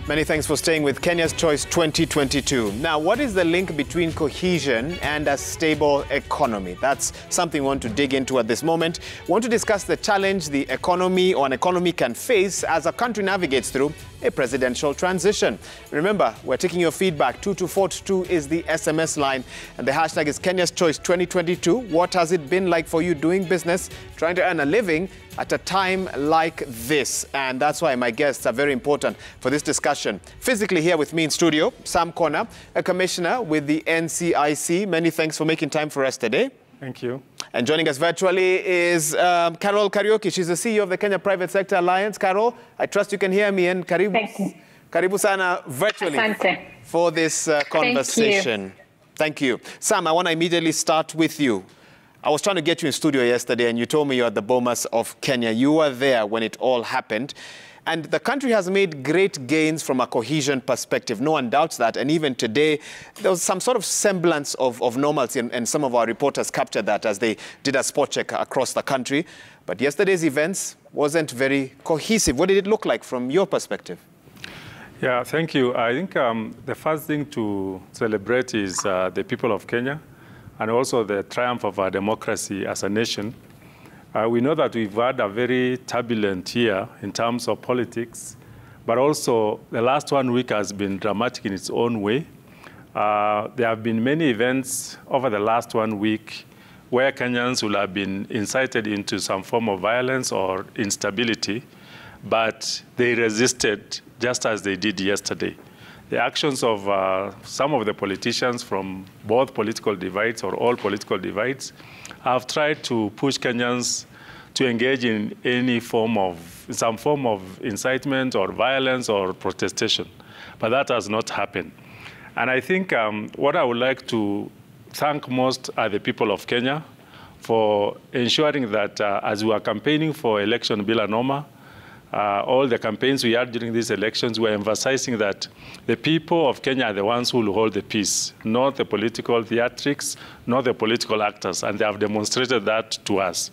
Many thanks for staying with Kenya's Choice 2022. Now, what is the link between cohesion and a stable economy? That's something we want to dig into at this moment. We want to discuss the challenge the economy or an economy can face as a country navigates through a presidential transition. Remember, we're taking your feedback. 22422 is the SMS line, and the hashtag is Kenya's Choice 2022. What has it been like for you doing business, trying to earn a living at a time like this? And that's why my guests are very important for this discussion. Physically here with me in studio, Sam Kona, a commissioner with the NCIC. Many thanks for making time for us today. Thank you. And joining us virtually is Carol Kariuki. She's the CEO of the Kenya Private Sector Alliance. Carol, I trust you can hear me, and karibu sana virtually for this conversation. Thank you. Sam, I want to immediately start with you. I was trying to get you in studio yesterday, and you told me you're at the Bomas of Kenya. You were there when it all happened. And the country has made great gains from a cohesion perspective. No one doubts that. And even today, there was some sort of semblance of normalcy. And some of our reporters captured that as they did a spot check across the country. But yesterday's events wasn't very cohesive. What did it look like from your perspective? Yeah, thank you. I think the first thing to celebrate is the people of Kenya, and also the triumph of our democracy as a nation. We know that we've had a very turbulent year in terms of politics, but also the last 1 week has been dramatic in its own way. There have been many events over the last 1 week where Kenyans will have been incited into some form of violence or instability, but they resisted just as they did yesterday. The actions of some of the politicians from both political divides or all political divides have tried to push Kenyans to engage in some form of incitement or violence or protestation. But that has not happened. And I think what I would like to thank most are the people of Kenya for ensuring that as we are campaigning for election Bila Noma, all the campaigns we had during these elections were emphasizing that the people of Kenya are the ones who will hold the peace, not the political theatrics, not the political actors, and they have demonstrated that to us.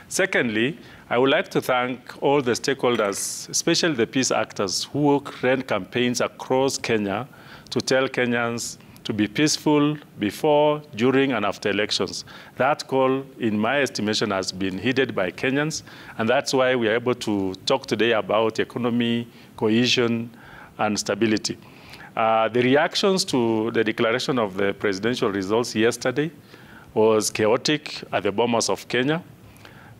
Secondly, I would like to thank all the stakeholders, especially the peace actors who ran campaigns across Kenya to tell Kenyans to be peaceful before, during, and after elections. That call, in my estimation, has been heeded by Kenyans, and that's why we are able to talk today about economy, cohesion, and stability. The reactions to the declaration of the presidential results yesterday was chaotic at the Bomas of Kenya.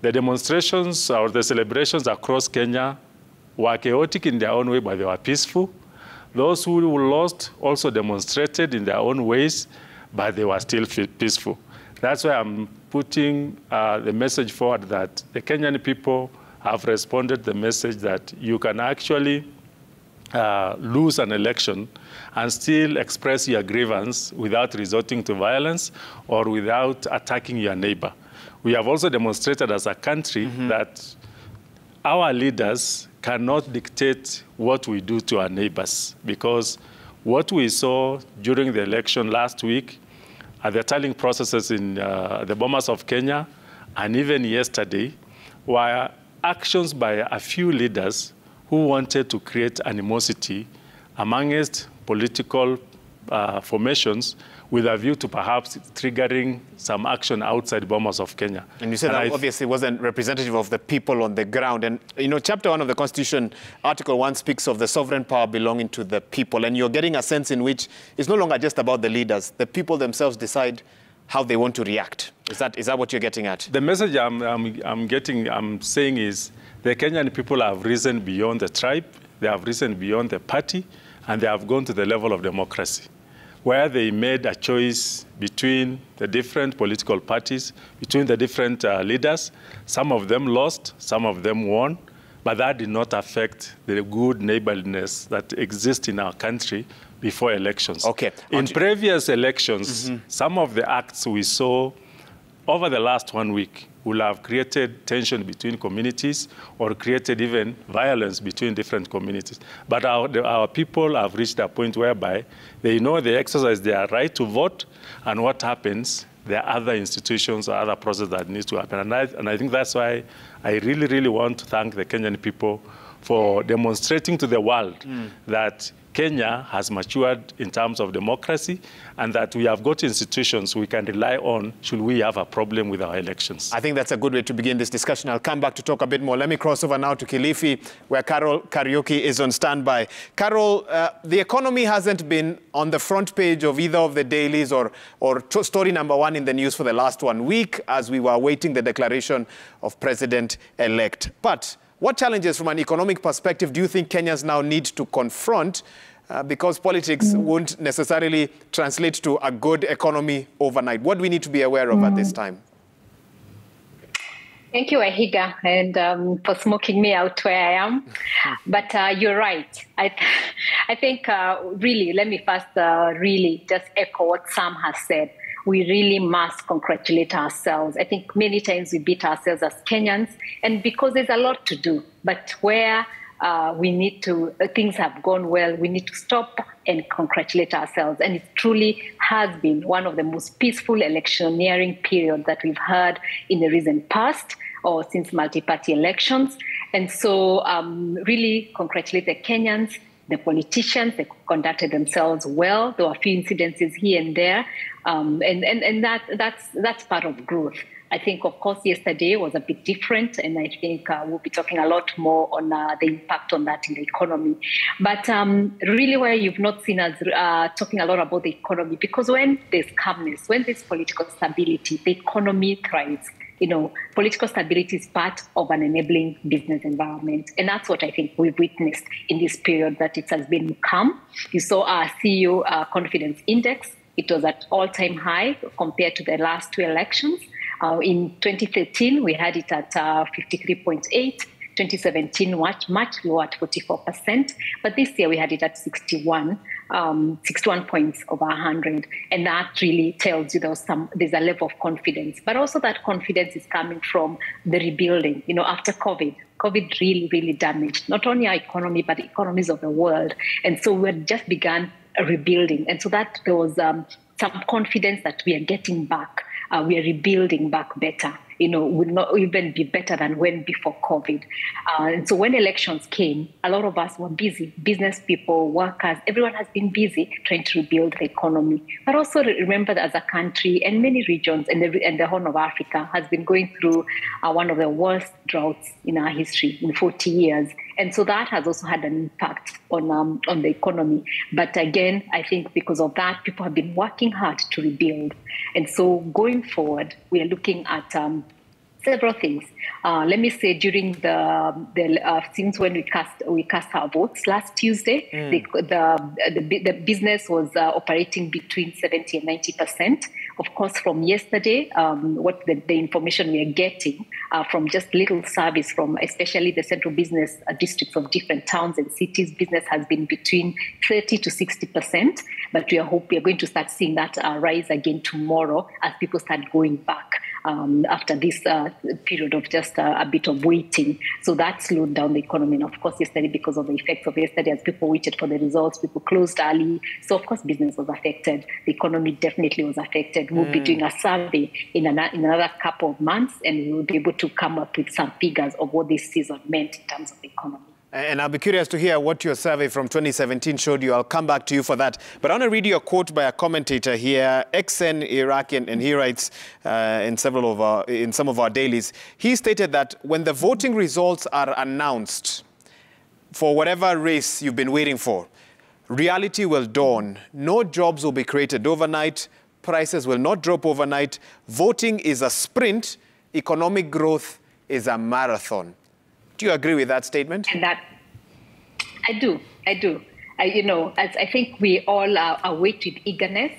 The demonstrations or the celebrations across Kenya were chaotic in their own way, but they were peaceful. Those who lost also demonstrated in their own ways, but they were still peaceful. That's why I'm putting the message forward that the Kenyan people have responded the message that you can actually lose an election and still express your grievance without resorting to violence or without attacking your neighbor. We have also demonstrated as a country that our leaders cannot dictate what we do to our neighbors, because what we saw during the election last week at the tallying processes in the Bomas of Kenya and even yesterday were actions by a few leaders who wanted to create animosity amongst political formations with a view to perhaps triggering some action outside Bomas of Kenya. And you said that obviously wasn't representative of the people on the ground. And, you know, Chapter 1 of the Constitution, Article 1 speaks of the sovereign power belonging to the people. And you're getting a sense in which it's no longer just about the leaders. The people themselves decide how they want to react. Is that what you're getting at? The message I'm saying is the Kenyan people have risen beyond the tribe, they have risen beyond the party, and they have gone to the level of democracy, where they made a choice between the different political parties, between the different leaders. Some of them lost, some of them won, but that did not affect the good neighborliness that exists in our country before elections. Okay. In previous elections, some of the acts we saw over the last 1 week will have created tension between communities or created even violence between different communities. But our people have reached a point whereby they know they exercise their right to vote, and what happens, there are other institutions or other processes that need to happen. And I think that's why I really, really want to thank the Kenyan people for demonstrating to the world that Kenya has matured in terms of democracy and that we have got institutions we can rely on should we have a problem with our elections. I think that's a good way to begin this discussion. I'll come back to talk a bit more. Let me cross over now to Kilifi, where Carol Kariuki is on standby. Carol, the economy hasn't been on the front page of either of the dailies or story number one in the news for the last 1 week as we were awaiting the declaration of President-elect. But what challenges from an economic perspective do you think Kenyans now need to confront because politics won't necessarily translate to a good economy overnight? What do we need to be aware of at this time? Thank you, Ahiga, and for smoking me out where I am. But you're right. I think really, let me first really just echo what Sam has said. We really must congratulate ourselves. I think many times we beat ourselves as Kenyans, and because there's a lot to do. But where we need to, things have gone well, we need to stop and congratulate ourselves. And it truly has been one of the most peaceful electioneering periods that we've had in the recent past or since multi-party elections. And so really congratulate the Kenyans. The politicians, they conducted themselves well. There were a few incidences here and there, and that's part of growth. I think, of course, yesterday was a bit different, and I think we'll be talking a lot more on the impact on that in the economy. But really where you've not seen us talking a lot about the economy, because when there's calmness, when there's political stability, the economy thrives. You know, political stability is part of an enabling business environment. And that's what I think we've witnessed in this period, that it has been calm. You saw our CEO confidence index. It was at all-time high compared to the last two elections. In 2013, we had it at 53.8. 2017, much lower at 44%. But this year we had it at 61 points over 100. And that really tells you there's a level of confidence. But also that confidence is coming from the rebuilding. You know, after COVID really, really damaged not only our economy, but the economies of the world. And so we had just begun rebuilding. And so that there was some confidence that we are getting back. We are rebuilding back better. You know, will not even be better than when before COVID. And so when elections came, a lot of us were busy. Business people, workers, everyone has been busy trying to rebuild the economy. But also remember that as a country and many regions and the Horn of Africa has been going through one of the worst droughts in our history in 40 years. And so that has also had an impact on the economy. But again, I think because of that, people have been working hard to rebuild. And so going forward, we are looking at several things. Let me say, during since when we cast our votes last Tuesday, the business was operating between 70 and 90%. Of course, from yesterday, what the information we are getting from just little service from especially the central business districts of different towns and cities, business has been between 30 to 60%. But we are going to start seeing that rise again tomorrow as people start going back after this period of just a bit of waiting. So that slowed down the economy. And of course, yesterday, because of the effects of yesterday, as people waited for the results, people closed early. So of course, business was affected. The economy definitely was affected. We'll be doing a survey in another couple of months, and we'll be able to come up with some figures of what this season meant in terms of the economy. And I'll be curious to hear what your survey from 2017 showed you. I'll come back to you for that. But I want to read you a quote by a commentator here, XN Iraqi, and he writes in some of our dailies. He stated that when the voting results are announced for whatever race you've been waiting for, reality will dawn. No jobs will be created overnight. Prices will not drop overnight. Voting is a sprint. Economic growth is a marathon. Do you agree with that statement? And that, I do. I think we all await with eagerness.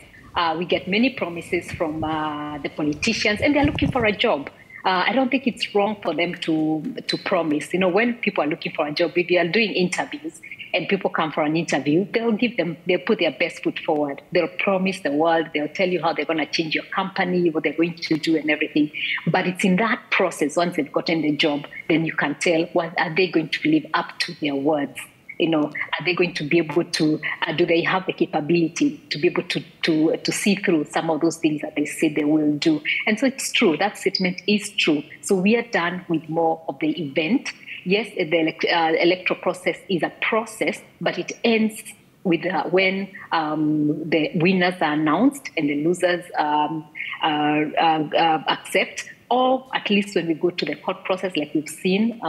We get many promises from the politicians, and they're looking for a job. I don't think it's wrong for them to promise. You know, when people are looking for a job, if you are doing interviews and people come for an interview, they'll put their best foot forward. They'll promise the world. They'll tell you how they're going to change your company, what they're going to do and everything. But it's in that process, once they've gotten the job, then you can tell, what are they going to live up to their words? You know, are they going to be able to, do they have the capability to be able to see through some of those things that they say they will do? And so it's true, that statement is true. So we are done with more of the event. yes, the electoral process is a process, but it ends with when the winners are announced and the losers accept, or at least when we go to the court process, like we've seen.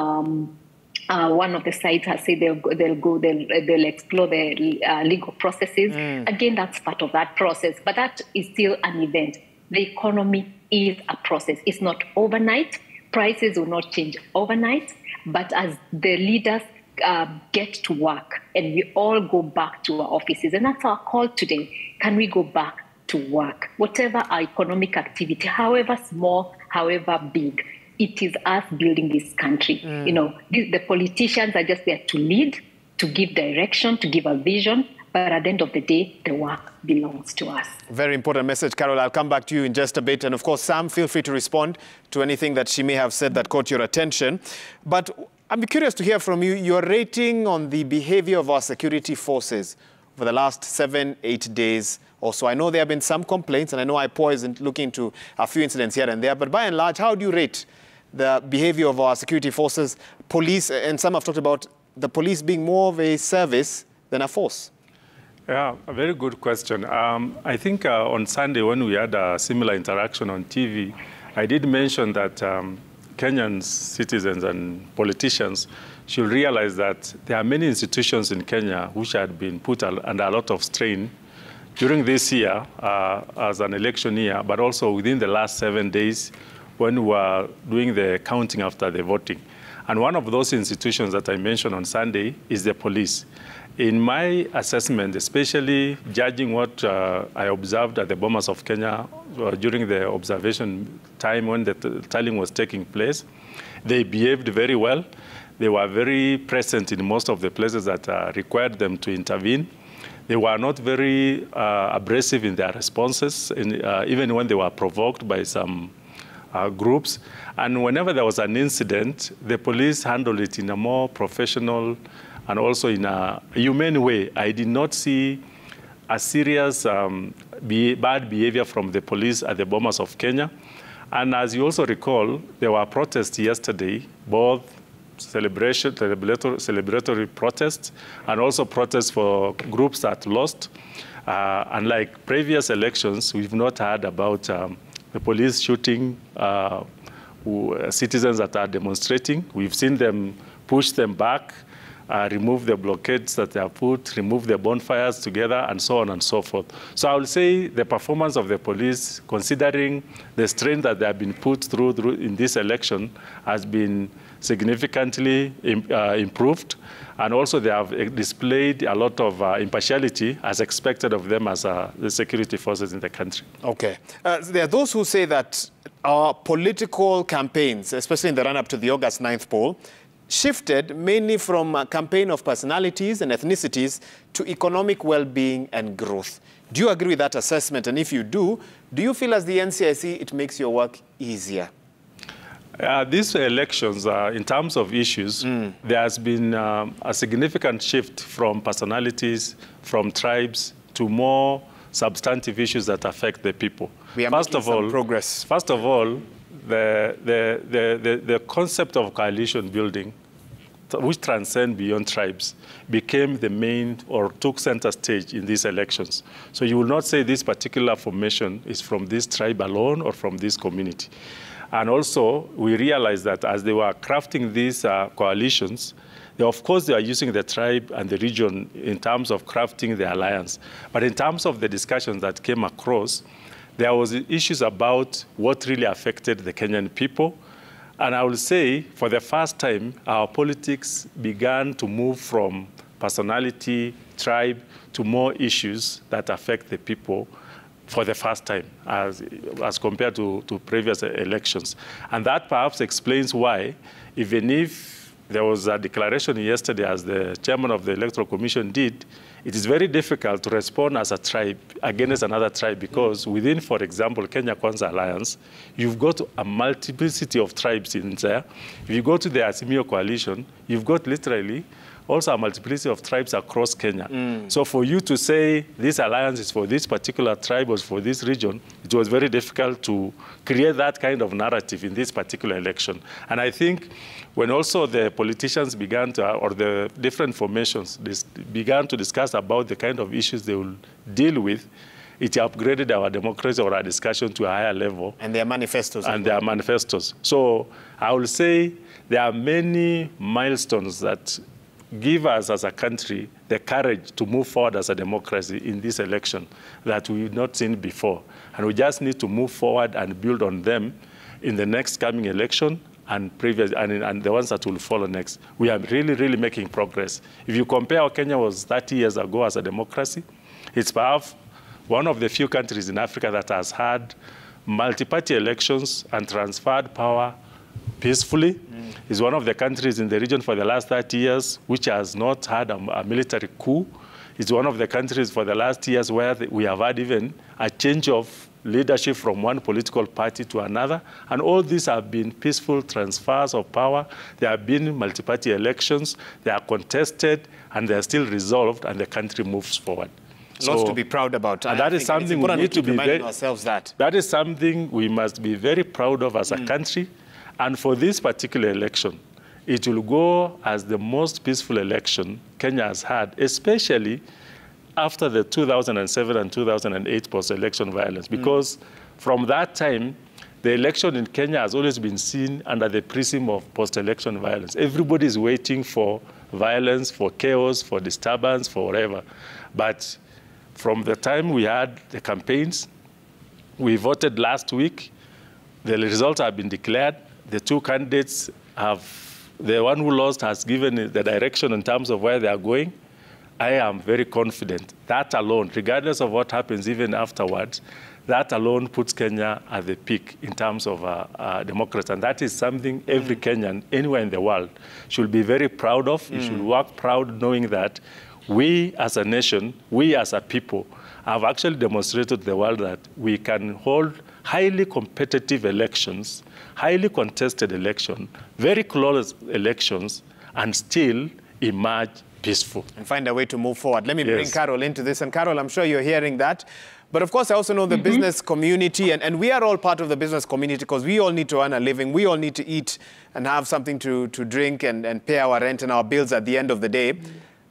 One of the sides has said they'll explore the legal processes. Again, that's part of that process, but that is still an event. The economy is a process. It's not overnight. Prices will not change overnight, but as the leaders get to work and we all go back to our offices, and that's our call today. Can we go back to work? Whatever our economic activity, however small, however big, it is us building this country. You know, the politicians are just there to lead, to give direction, to give a vision, but at the end of the day, the work belongs to us. Very important message, Carol. I'll come back to you in just a bit. And of course, Sam, feel free to respond to anything that she may have said that caught your attention. But I'm curious to hear from you, your rating on the behavior of our security forces over the last 7-8 days or so. I know there have been some complaints, and I know IPOA is looking into a few incidents here and there, but by and large, how do you rate the behavior of our security forces, police, and some have talked about the police being more of a service than a force? Yeah, a very good question. I think on Sunday when we had a similar interaction on TV, I did mention that Kenyan citizens and politicians should realize that there are many institutions in Kenya which had been put under a lot of strain during this year as an election year, but also within the last 7 days when we were doing the counting after the voting. And one of those institutions that I mentioned on Sunday is the police. In my assessment, especially judging what I observed at the Bomas of Kenya during the observation time when the tallying was taking place, they behaved very well. They were very present in most of the places that required them to intervene. They were not very abrasive in their responses, even when they were provoked by some groups. And whenever there was an incident, the police handled it in a more professional and also in a humane way. I did not see a serious bad behavior from the police at the Bomas of Kenya. And as you also recall, there were protests yesterday, both celebratory protests and also protests for groups that lost. Unlike previous elections, we've not heard about the police shooting citizens that are demonstrating. We've seen them push them back, remove the blockades that they have put, remove the bonfires together, and so on and so forth. So I will say the performance of the police, considering the strain that they have been put through in this election, has been significantly improved. And also they have displayed a lot of impartiality as expected of them as the security forces in the country. Okay. There are those who say that our political campaigns, especially in the run-up to the August 9th poll, shifted mainly from a campaign of personalities and ethnicities to economic well-being and growth. Do you agree with that assessment? And if you do you feel as the NCIC it makes your work easier? These elections, in terms of issues, there has been a significant shift from personalities, from tribes, to more substantive issues that affect the people. We are making some progress. First of all, the concept of coalition building, which transcend beyond tribes, became the main or took center stage in these elections. So you will not say this particular formation is from this tribe alone or from this community. And also, we realized that as they were crafting these coalitions, of course, they are using the tribe and the region in terms of crafting the alliance. But in terms of the discussions that came across, there was issues about what really affected the Kenyan people. And I will say, for the first time, our politics began to move from personality, tribe, to more issues that affect the people for the first time as compared to previous elections. And that perhaps explains why, even if there was a declaration yesterday, as the chairman of the Electoral Commission did, it is very difficult to respond as a tribe against another tribe because within, for example, Kenya Kwanza Alliance, you've got a multiplicity of tribes in there. If you go to the Azimio coalition, you've got literally also a multiplicity of tribes across Kenya. So for you to say this alliance is for this particular tribe or for this region, it was very difficult to create that kind of narrative in this particular election. And I think when also the politicians began to, or the different formations began to discuss about the kind of issues they will deal with, it upgraded our democracy or our discussion to a higher level. And their manifestos. And their manifestos. So I will say there are many milestones that give us as a country the courage to move forward as a democracy in this election that we've not seen before. And we just need to move forward and build on them in the next coming election and the ones that will follow next. We are really, really making progress. If you compare how Kenya was 30 years ago as a democracy, it's perhaps one of the few countries in Africa that has had multi-party elections and transferred power peacefully. It's one of the countries in the region for the last 30 years which has not had a military coup. It's one of the countries for the last years where we have had even a change of leadership from one political party to another. And all these have been peaceful transfers of power. There have been multi-party elections. They are contested, and they are still resolved, and the country moves forward. Lots to be proud about. And that is something we need to be reminding ourselves that. That is something we must be very proud of as a country. And for this particular election, it will go as the most peaceful election Kenya has had, especially after the 2007 and 2008 post-election violence. Because from that time, the election in Kenya has always been seen under the prism of post-election violence. Everybody is waiting for violence, for chaos, for disturbance, for whatever. But from the time we had the campaigns, we voted last week, the results have been declared. The two candidates the one who lost has given the direction in terms of where they are going. I am very confident that alone, regardless of what happens even afterwards, that alone puts Kenya at the peak in terms of democracy. And that is something every Kenyan, anywhere in the world, should be very proud of. You should work proud knowing that we as a nation, we as a people, have actually demonstrated to the world that we can hold highly competitive elections, highly contested elections, very close elections, and still emerge peaceful. And find a way to move forward. Let me bring Carol into this. And Carol, I'm sure you're hearing that. But of course, I also know the business community, and we are all part of the business community because we all need to earn a living. We all need to eat and have something to drink and pay our rent and our bills at the end of the day.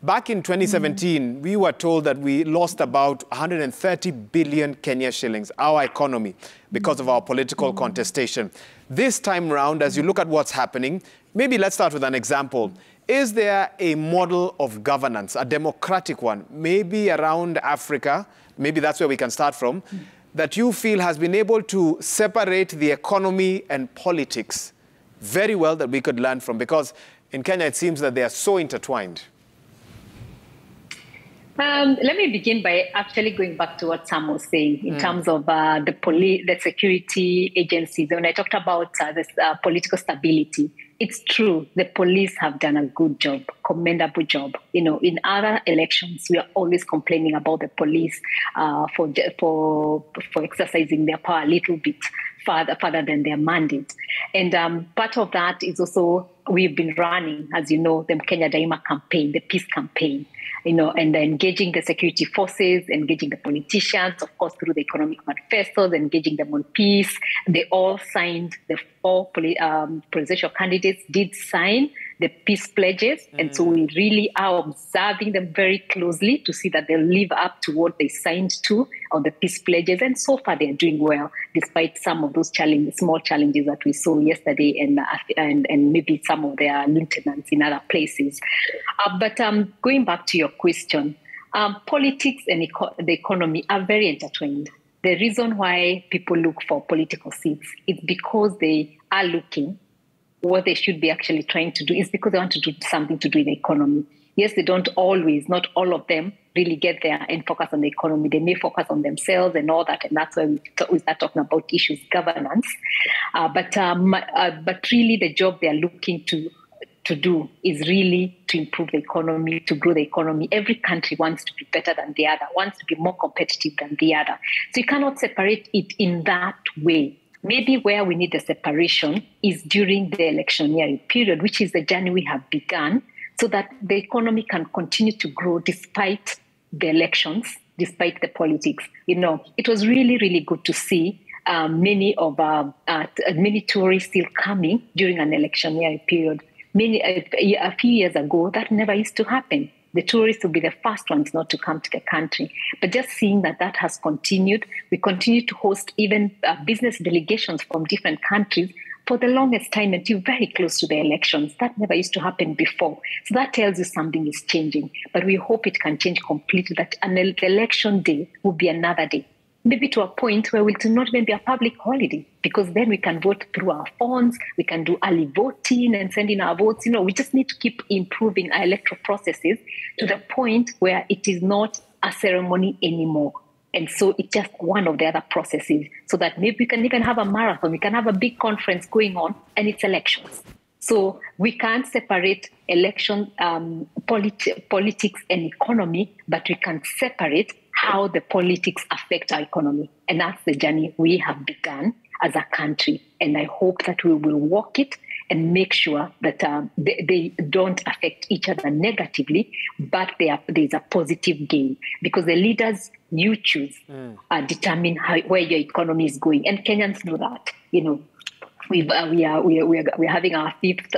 Back in 2017, we were told that we lost about 130 billion Kenya shillings, our economy, because of our political contestation. This time around, as you look at what's happening, maybe let's start with an example. Is there a model of governance, a democratic one, maybe around Africa, maybe that's where we can start from, that you feel has been able to separate the economy and politics very well that we could learn from? Because in Kenya, it seems that they are so intertwined. Let me begin by actually going back to what Sam was saying in terms of the police, the security agencies. When I talked about this political stability, it's true. The police have done a good job, commendable job. You know, in other elections, we are always complaining about the police for exercising their power a little bit further than their mandate. And part of that is also we've been running, as you know, the Kenya Daima campaign, the peace campaign. You know, and engaging the security forces, engaging the politicians, of course, through the economic manifestos, engaging them on peace. They all signed, the four presidential candidates did sign the peace pledges. And so we really are observing them very closely to see that they live up to what they signed to on the peace pledges. And so far they're doing well, despite some of those challenges, small challenges that we saw yesterday and maybe some of their lieutenants in other places. But going back to your question, politics and the economy are very intertwined. The reason why people look for political seats is because they are looking. What they should be actually trying to do is because they want to do something to do in the economy. Yes, they don't always, not all of them really get there and focus on the economy. They may focus on themselves and all that, and that's why we start talking about issues, governance. But really the job they are looking to do is really to improve the economy, to grow the economy. Every country wants to be better than the other, wants to be more competitive than the other. So you cannot separate it in that way. Maybe where we need the separation is during the electioneering period, which is the journey we have begun, so that the economy can continue to grow despite the elections, despite the politics. It was really, really good to see many tourists still coming during an election year period. A few years ago, that never used to happen. The tourists will be the first ones not to come to the country. But just seeing that has continued, we continue to host even business delegations from different countries for the longest time until very close to the elections. That never used to happen before. So that tells you something is changing. But we hope it can change completely, that an election day will be another day. Maybe to a point where it will not even be a public holiday, because then we can vote through our phones, we can do early voting and send in our votes. We just need to keep improving our electoral processes to the point where it is not a ceremony anymore. And so it's just one of the other processes, so that maybe we can even have a marathon, we can have a big conference going on, and it's elections. So we can't separate election, politics and economy, but we can separate how the politics affect our economy. And that's the journey we have begun as a country. And I hope that we will walk it and make sure that they don't affect each other negatively, but there's a positive gain. Because the leaders you choose determine where your economy is going. And Kenyans know that. We're having our fifth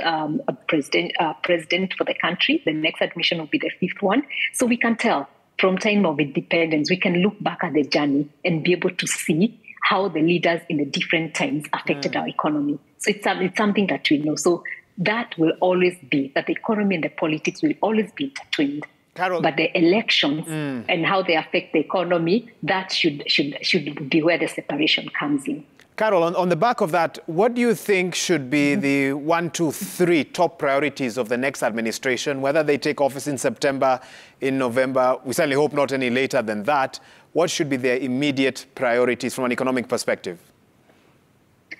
president for the country. The next admission will be the fifth one. So we can tell from time of independence, we can look back at the journey and be able to see how the leaders in the different times affected our economy. So it's something that we know. So that will always be, that the economy and the politics will always be intertwined. Carol, but the elections and how they affect the economy, that should be where the separation comes in. Carol, on the back of that, what do you think should be the 1, 2, 3 top priorities of the next administration, whether they take office in September, in November? We certainly hope not any later than that. What should be their immediate priorities from an economic perspective?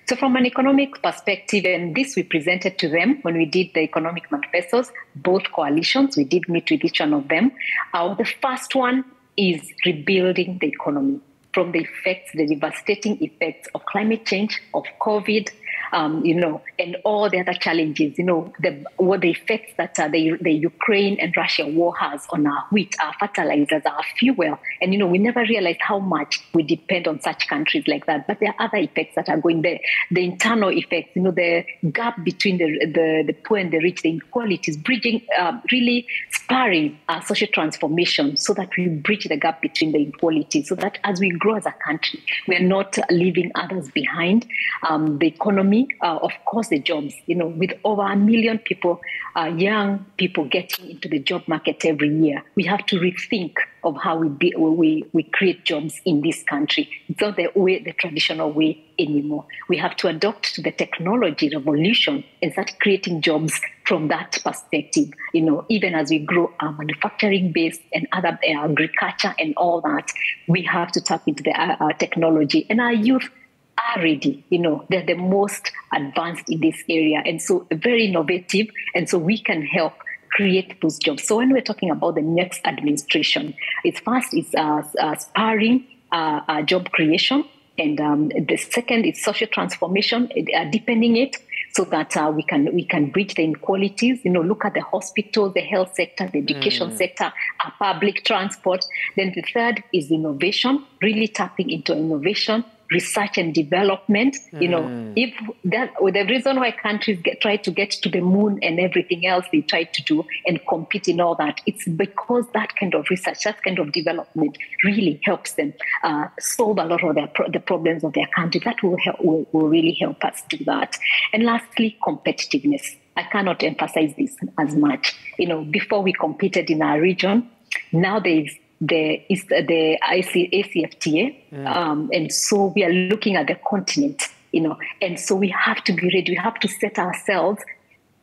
So from an economic perspective, and this we presented to them when we did the economic manifestos, both coalitions, we did meet with each one of them. The first one is rebuilding the economy from the effects, the devastating effects of climate change, of COVID, and all the other challenges, what the effects that the Ukraine and Russia war has on our wheat, our fertilizers, our fuel. And, we never realized how much we depend on such countries like that. But there are other effects that are going there. The internal effects, the gap between the poor and the rich, the inequalities, bridging, really spurring our social transformation so that we bridge the gap between the inequalities, so that as we grow as a country, we're not leaving others behind. The economy, of course, the jobs, with over 1 million people, young people getting into the job market every year, we have to rethink of how we create jobs in this country. It's not the traditional way anymore. We have to adopt to the technology revolution and start creating jobs from that perspective, even as we grow our manufacturing base and other agriculture and all that, we have to tap into the technology. And our youth are ready, they're the most advanced in this area, and so very innovative, and so we can help create those jobs. So when we're talking about the next administration, it's spurring job creation, and the second is social transformation, deepening it so that we can bridge the inequalities. Look at the hospitals, the health sector, the education sector, our public transport. Then the third is innovation, really tapping into innovation, research and development. If that, the reason why countries try to get to the moon and everything else they try to do and compete in all that, it's because that kind of research, that kind of development really helps them solve a lot of the problems of their country. That will really help us do that. And lastly, competitiveness. I cannot emphasize this as much. Before we competed in our region, now the ACFTA, and so we are looking at the continent, and so we have to be ready. We have to set ourselves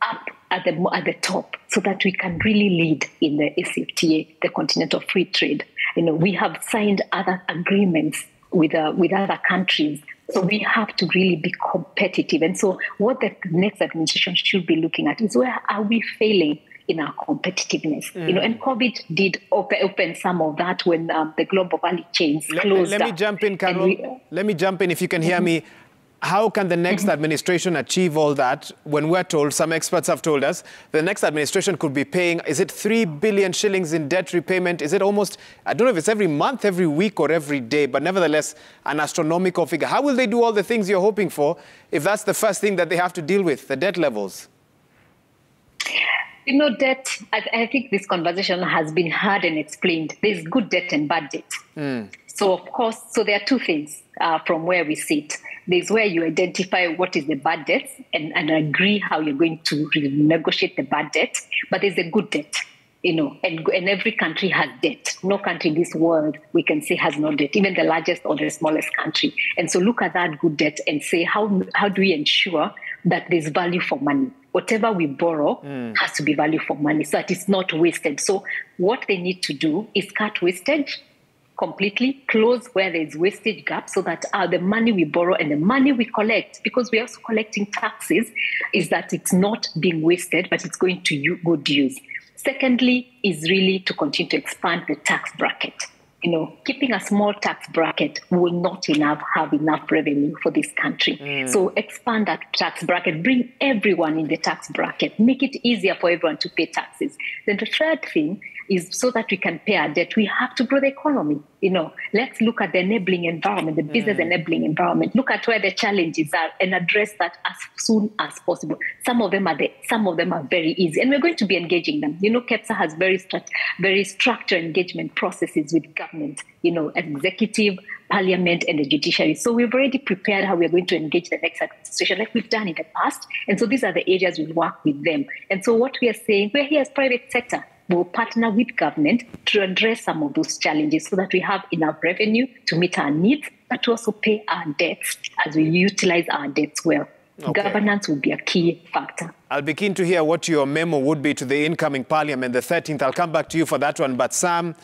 up at the top so that we can really lead in the ACFTA, the continental free trade. We have signed other agreements with other countries, so we have to really be competitive. And so what the next administration should be looking at is, where are we failing in our competitiveness? And COVID did open some of that when the global value chains closed. Let me jump in, Carol. Let me jump in if you can hear me. how can the next administration achieve all that when we're told, some experts have told us, the next administration could be paying, is it 3 billion shillings in debt repayment? Is it almost, I don't know if it's every month, every week, or every day, but nevertheless, an astronomical figure. How will they do all the things you're hoping for if that's the first thing that they have to deal with, the debt levels? You know, debt, I think this conversation has been heard and explained. There's good debt and bad debt. So, of course, there are two things from where we sit. There's where you identify what is the bad debt and agree how you're going to negotiate the bad debt. But there's a good debt, you know, and every country has debt. No country in this world, we can say, has no debt, even the largest or the smallest country. And so look at that good debt and say, how do we ensure that there's value for money? Whatever we borrow has to be value for money so that it's not wasted. So what they need to do is cut wastage completely, close where there's wastage gap so that the money we borrow and the money we collect, because we're also collecting taxes, is that it's not being wasted, but it's going to good use. Secondly, is really to continue to expand the tax bracket. You know, keeping a small tax bracket will not have enough revenue for this country. So expand that tax bracket, bring everyone in the tax bracket, make it easier for everyone to pay taxes. Then the third thing is so that we can pay our debt, we have to grow the economy. You know, let's look at the enabling environment, the business enabling environment. Look at where the challenges are and address that as soon as possible. Some of them are very easy, and we're going to be engaging them. You know, KEPSA has very structured engagement processes with government, you know, executive, parliament, and the judiciary. So we've already prepared how we're going to engage the next administration like we've done in the past. And so these are the areas we'll work with them. And so what we are saying, we're here as private sector. We'll partner with government to address some of those challenges so that we have enough revenue to meet our needs, but to also pay our debts as we utilize our debts well. Okay. Governance will be a key factor. I'll be keen to hear what your memo would be to the incoming parliament, the 13th. I'll come back to you for that one. But Sam,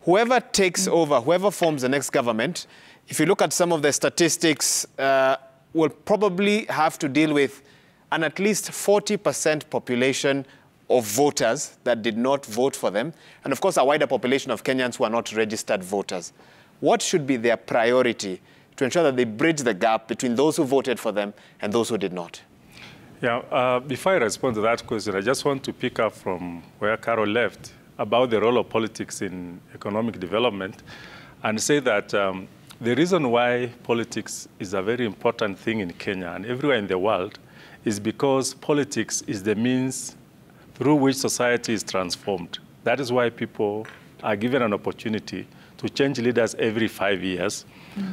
whoever takes over, whoever forms the next government, if you look at some of the statistics, will probably have to deal with an at least 40% population of voters that did not vote for them, and of course a wider population of Kenyans who are not registered voters. What should be their priority to ensure that they bridge the gap between those who voted for them and those who did not? Yeah, before I respond to that question, I just want to pick up from where Carol left about the role of politics in economic development and say that the reason why politics is a very important thing in Kenya and everywhere in the world is because politics is the means through which society is transformed. That is why people are given an opportunity to change leaders every 5 years,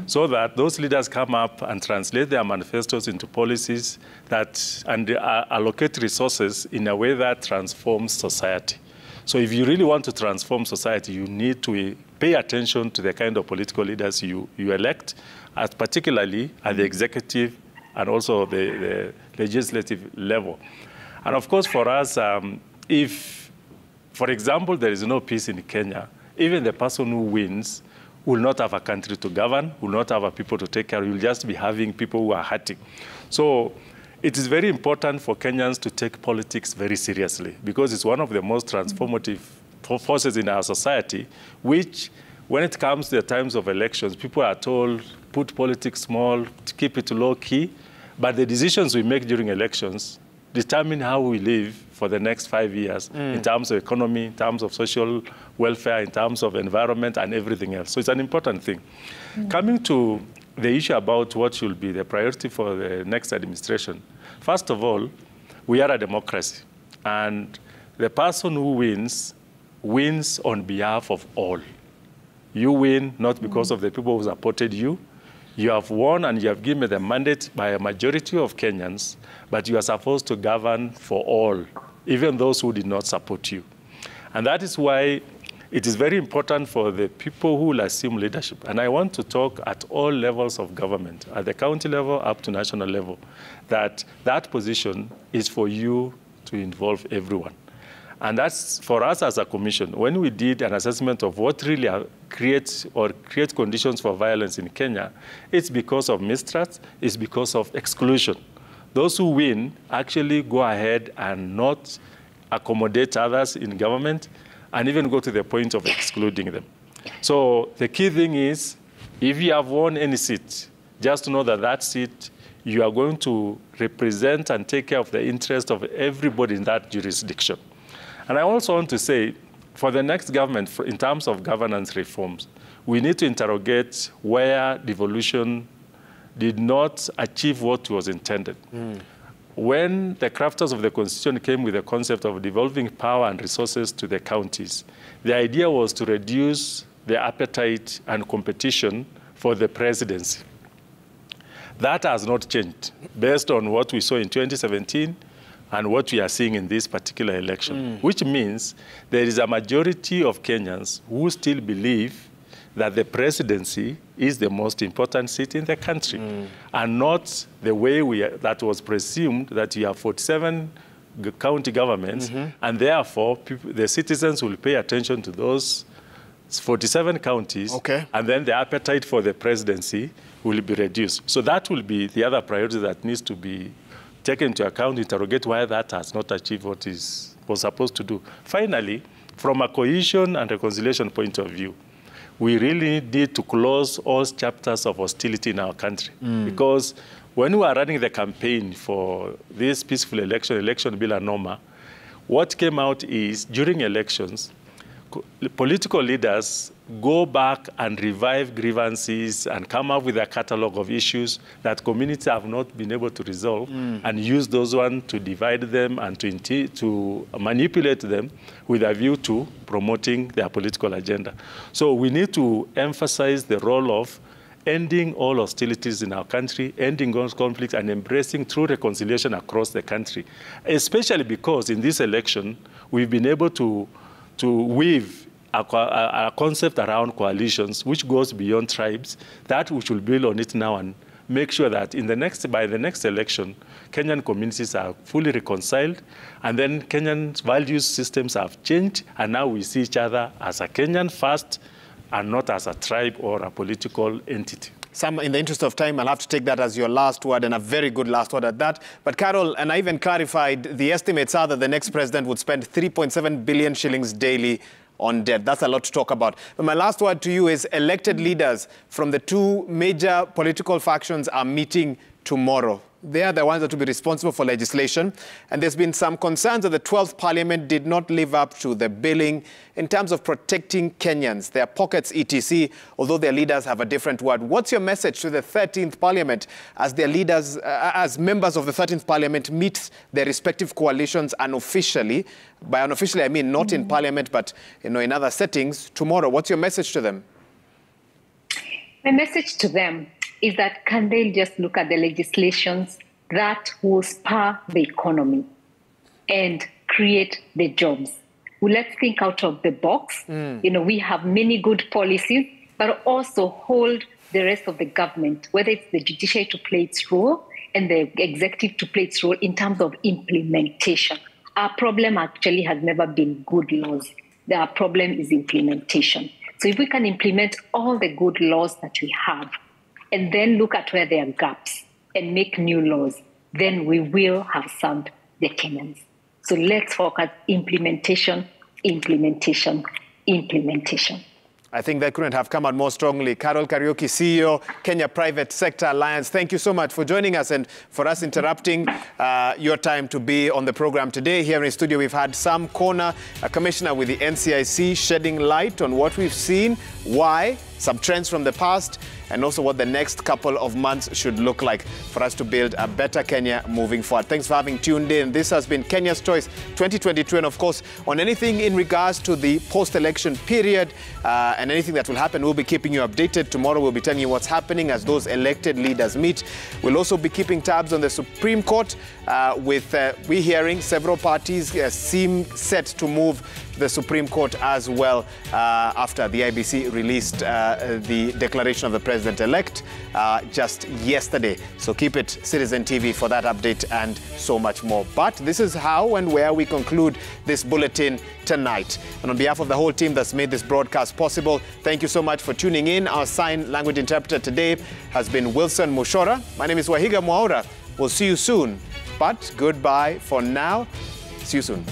so that those leaders come up and translate their manifestos into policies and allocate resources in a way that transforms society. So if you really want to transform society, you need to pay attention to the kind of political leaders you elect, particularly at the executive and also the legislative level. And of course, for us, if, for example, there is no peace in Kenya, even the person who wins will not have a country to govern, will not have a people to take care of, you'll just be having people who are hurting. So it is very important for Kenyans to take politics very seriously because it's one of the most transformative forces in our society, which, when it comes to the times of elections, people are told, put politics small, keep it low key, but the decisions we make during elections determine how we live for the next 5 years in terms of economy, in terms of social welfare, in terms of environment and everything else. So it's an important thing. Coming to the issue about what should be the priority for the next administration, first of all, we are a democracy. And the person who wins on behalf of all. You win not because of the people who supported you. You have won and you have given the mandate by a majority of Kenyans, but you are supposed to govern for all, even those who did not support you. And that is why it is very important for the people who will assume leadership. And I want to talk at all levels of government, at the county level up to national level, that position is for you to involve everyone. And that's for us as a commission. When we did an assessment of what really creates conditions for violence in Kenya, it's because of mistrust, it's because of exclusion. Those who win actually go ahead and not accommodate others in government and even go to the point of excluding them. So the key thing is, if you have won any seat, just know that that seat, you are going to represent and take care of the interest of everybody in that jurisdiction. And I also want to say, for the next government, in terms of governance reforms, we need to interrogate where devolution did not achieve what was intended. When the crafters of the Constitution came with the concept of devolving power and resources to the counties, the idea was to reduce the appetite and competition for the presidency. That has not changed based on what we saw in 2017 and what we are seeing in this particular election, which means there is a majority of Kenyans who still believe that the presidency is the most important seat in the country, and not the way that was presumed that you have 47 county governments, and therefore the citizens will pay attention to those 47 counties, and then the appetite for the presidency will be reduced. So that will be the other priority that needs to be taken into account, interrogate why that has not achieved what it was supposed to do. Finally, from a cohesion and reconciliation point of view, we really need to close all chapters of hostility in our country. Because when we were running the campaign for this peaceful election bill and norma, what came out is during elections, political leaders go back and revive grievances and come up with a catalog of issues that communities have not been able to resolve, and use those ones to divide them and to manipulate them with a view to promoting their political agenda. So we need to emphasize the role of ending all hostilities in our country, ending all conflicts, and embracing true reconciliation across the country, especially because in this election, we've been able to weave a concept around coalitions which goes beyond tribes, that we should build on it now and make sure that by the next election, Kenyan communities are fully reconciled, and then Kenyan values systems have changed, and now we see each other as a Kenyan first and not as a tribe or a political entity. Sam, in the interest of time, I'll have to take that as your last word, and a very good last word at that. But Carol, and I even clarified, the estimates are that the next president would spend 3.7 billion shillings daily on debt. That's a lot to talk about. But my last word to you is elected leaders from the two major political factions are meeting tomorrow. They are the ones that will be responsible for legislation. And there's been some concerns that the 12th Parliament did not live up to the billing in terms of protecting Kenyans, their pockets, etc., although their leaders have a different word. What's your message to the 13th Parliament as their leaders, as members of the 13th Parliament meet their respective coalitions unofficially? By unofficially, I mean not in Parliament, but in other settings tomorrow. What's your message to them? My message to them is that can they just look at the legislations that will spur the economy and create the jobs? Well, let's think out of the box. We have many good policies, but also hold the rest of the government, whether it's the judiciary to play its role and the executive to play its role in terms of implementation. Our problem actually has never been good laws. Our problem is implementation. So if we can implement all the good laws that we have, and then look at where there are gaps and make new laws, then we will have served the Kenyans. So let's focus implementation, implementation, implementation. I think that couldn't have come out more strongly. Carol Kariuki, CEO, Kenya Private Sector Alliance, thank you so much for joining us and for us interrupting your time to be on the program today. Here in the studio, we've had Sam Kona, a commissioner with the NCIC, shedding light on what we've seen, why, some trends from the past, and also what the next couple of months should look like for us to build a better Kenya moving forward. Thanks for having tuned in. This has been Kenya's Choice 2022. And of course, on anything in regards to the post-election period and anything that will happen, we'll be keeping you updated. Tomorrow, we'll be telling you what's happening as those elected leaders meet. We'll also be keeping tabs on the Supreme Court with we hearing several parties seem set to move the Supreme Court as well after the IBC released the declaration of the president-elect just yesterday. So keep it Citizen TV for that update and so much more. But this is how and where we conclude this bulletin tonight. And on behalf of the whole team that's made this broadcast possible, thank you so much for tuning in. Our sign language interpreter today has been Wilson Mushora. My name is Wahiga Mwaura. We'll see you soon. But goodbye for now. See you soon.